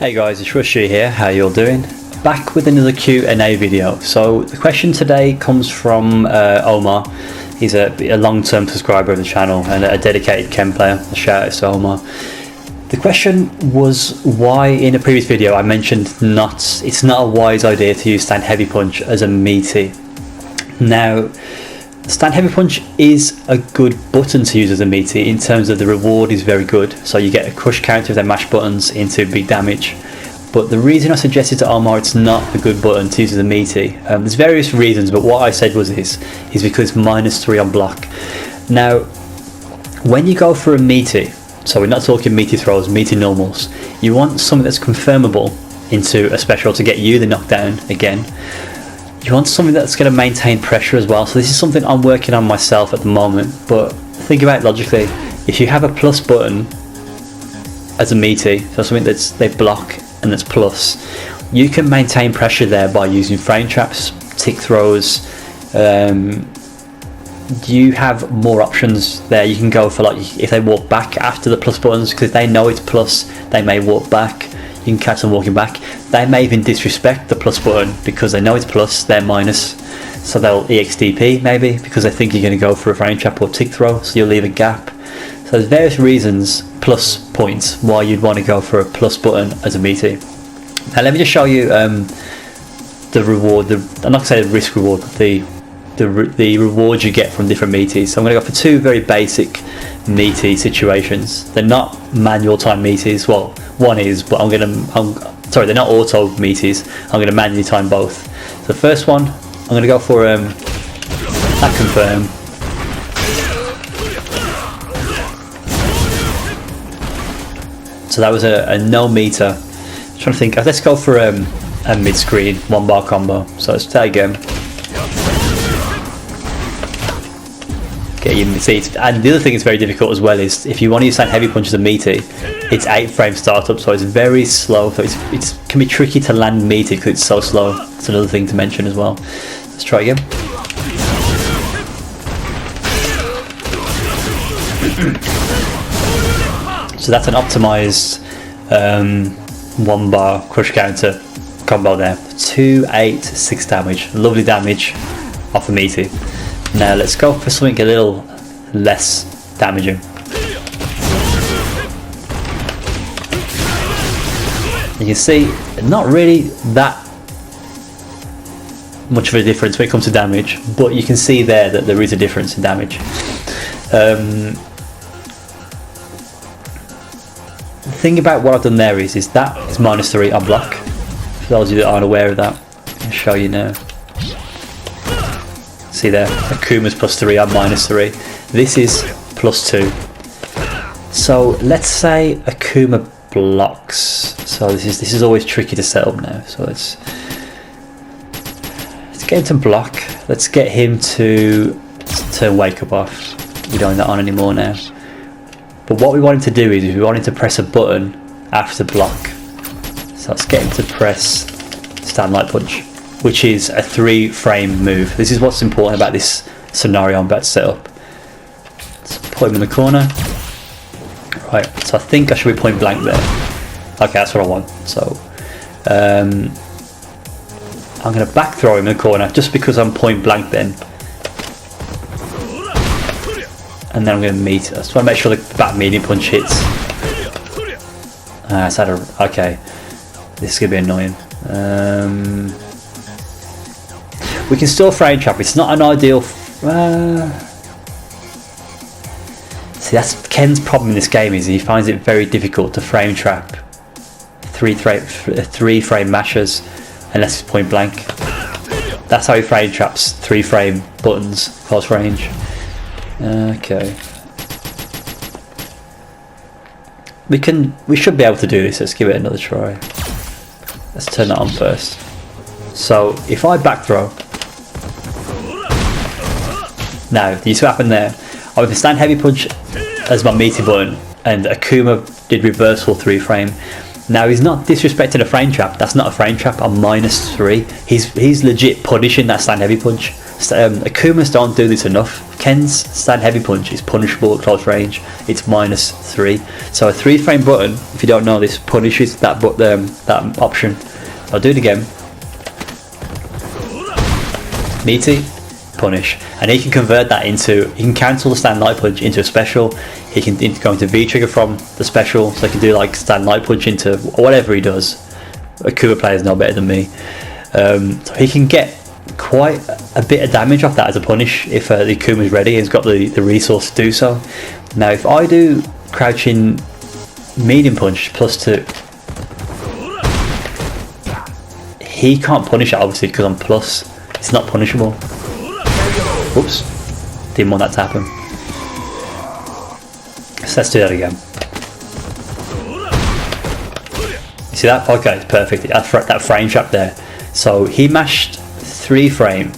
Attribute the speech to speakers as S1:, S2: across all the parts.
S1: Hey guys, it's Rushy here. How you all doing? Back with another Q&A video. So the question today comes from Omar. He's a long-term subscriber of the channel and a dedicated chem player. A shout out to Omar. The question was why in a previous video I mentioned it's not a wise idea to use stand heavy punch as a meaty. Now, stand heavy punch is a good button to use as a meaty in terms of the reward is very good. So you get a crush counter if they mash buttons into big damage. But the reason I suggested to Omar it's not a good button to use as a meaty, there's various reasons, but what I said was this, is because it's -3 on block. Now, when you go for a meaty, so we're not talking meaty throws, meaty normals, you want something that's confirmable into a special to get you the knockdown again. You want something that's going to maintain pressure as well. So this is something I'm working on myself at the moment, but think about it logically. If you have a plus button as a meaty, so something that's they block and that's plus, you can maintain pressure there by using frame traps, tick throws. You have more options there. You can go for, like, if they walk back after the plus buttons, because they know it's plus, they may walk back. You can catch them walking back. They may even disrespect the plus button because they know it's plus, they're minus. So they'll EXDP maybe because they think you're going to go for a frame trap or tick throw, so you'll leave a gap. So there's various reasons, plus points, why you'd want to go for a plus button as a meaty. Now let me just show you the reward. I'm not going to say the risk reward, but the reward you get from different meaties. So I'm going to go for two very basic meaty situations. They're not manual time meaties. Well, one is, but sorry, they're not auto meaties. I'm going to manually time both. So the first one, I'm going to go for that confirm. So that was a no meter. I'm trying to think. Let's go for a mid screen 1-bar combo. So let's try again. And the other thing that's very difficult as well is if you want to use that heavy punch as a meaty, it's 8-frame startup, so it's very slow. So it can be tricky to land meaty because it's so slow. That's another thing to mention as well. Let's try again. So that's an optimized 1-bar crush counter combo there. 2, 8, 6 damage. Lovely damage off a meaty. Now let's go for something a little less damaging. You can see not really that much of a difference when it comes to damage, but you can see there that there is a difference in damage. The thing about what I've done there is that is -3 on block. For those of you that aren't aware of that, I'll show you now. See there, Akuma's +3, I'm -3. This is +2. So let's say Akuma blocks. So this is always tricky to set up now. So let's get him to block. Let's get him to turn wake up off. We don't have that on anymore now. But what we want him to do is we want him to press a button after block. So let's get him to press stand light punch, which is a 3-frame move. This is what's important about this scenario I'm about to set up. Let's put him in the corner. Right, so I think I should be point blank there. Okay, that's what I want. So I'm going to back throw him in the corner just because I'm point blank then. And then I'm going to meet. I just want to make sure the back medium punch hits. Okay, this is going to be annoying. We can still frame trap. It's not an ideal. See, that's Ken's problem in this game, is he finds it very difficult to frame trap 3-frame mashers unless it's point blank. That's how he frame traps 3-frame buttons close range. Okay. We should be able to do this. Let's give it another try. Let's turn that on first. So if I back throw. Now, do you see what happened there? I went for stand heavy punch as my meaty button, and Akuma did reversal 3-frame. Now he's not disrespecting a frame trap. That's not a frame trap. I'm -3. He's legit punishing that stand heavy punch. Akumas don't do this enough. Ken's stand heavy punch is punishable at close range. It's -3. So a 3-frame button, if you don't know this, punishes that that option. I'll do it again. Meaty, punish, and he can convert that into. He can cancel the stand light punch into a special. He can go into V trigger from the special, so he can do like stand light punch into whatever he does. Akuma players know better than me. So he can get quite a bit of damage off that as a punish if the Akuma is ready. He's got the resource to do so. Now, if I do crouching medium punch +2, he can't punish it obviously because I'm plus. It's not punishable. Oops, didn't want that to happen. So let's do that again. You see that? Okay, it's perfect. That frame trap there. So he mashed 3-frame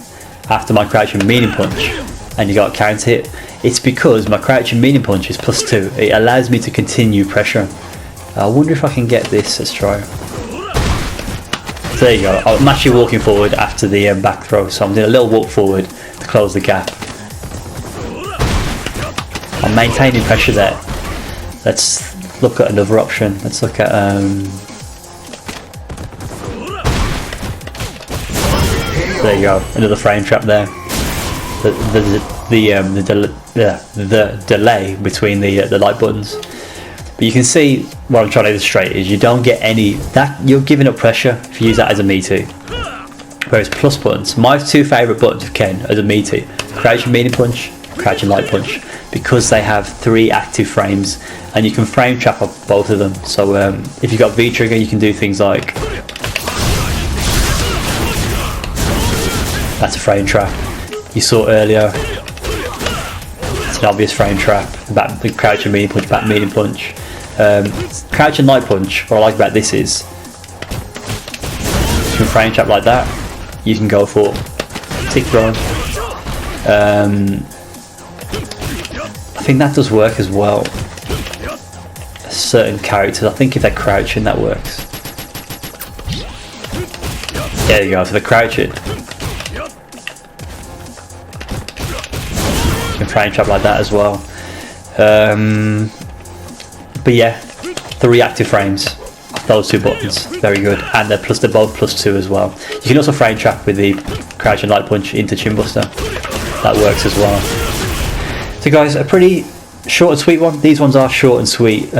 S1: after my crouching medium punch, and you got a counter hit. It's because my crouching medium punch is +2. It allows me to continue pressure. I wonder if I can get this. Let's try. So there you go. I'm actually walking forward after the back throw, so I'm doing a little walk forward to close the gap. I'm maintaining pressure there. Let's look at another option. Let's look at there you go, another frame trap there. The delay between the light buttons. But you can see what I'm trying to illustrate is you don't get any that you're giving up pressure if you use that as a Meaty. Whereas plus buttons, my 2 favourite buttons of Ken as a Meaty, crouching medium punch, crouching light punch, because they have 3 active frames and you can frame trap off both of them. So if you've got V trigger, you can do things like that's a frame trap. You saw earlier. It's an obvious frame trap. The crouching medium punch, back medium punch. Crouching light punch. What I like about this is you can frame trap like that. You can go for tick throw. I think that does work as well. Certain characters, I think if they're crouching, that works. There you go. So they're crouching. You can frame trap like that as well. But yeah, 3 active frames. Those 2 buttons, very good, and they're both +2 as well. You can also frame trap with the crouching light punch into chin buster. That works as well. So guys, a pretty short and sweet one. These ones are short and sweet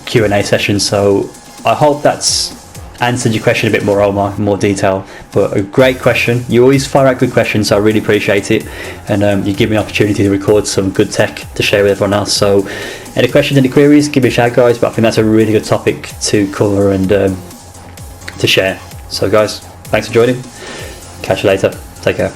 S1: Q&A sessions. So I hope that's answered your question a bit more, Omar, in more detail. But a great question. You always fire out good questions, so I really appreciate it. And you give me an opportunity to record some good tech to share with everyone else. So any questions, any queries, give me a shout, guys. But I think that's a really good topic to cover and to share. So guys, thanks for joining. Catch you later. Take care.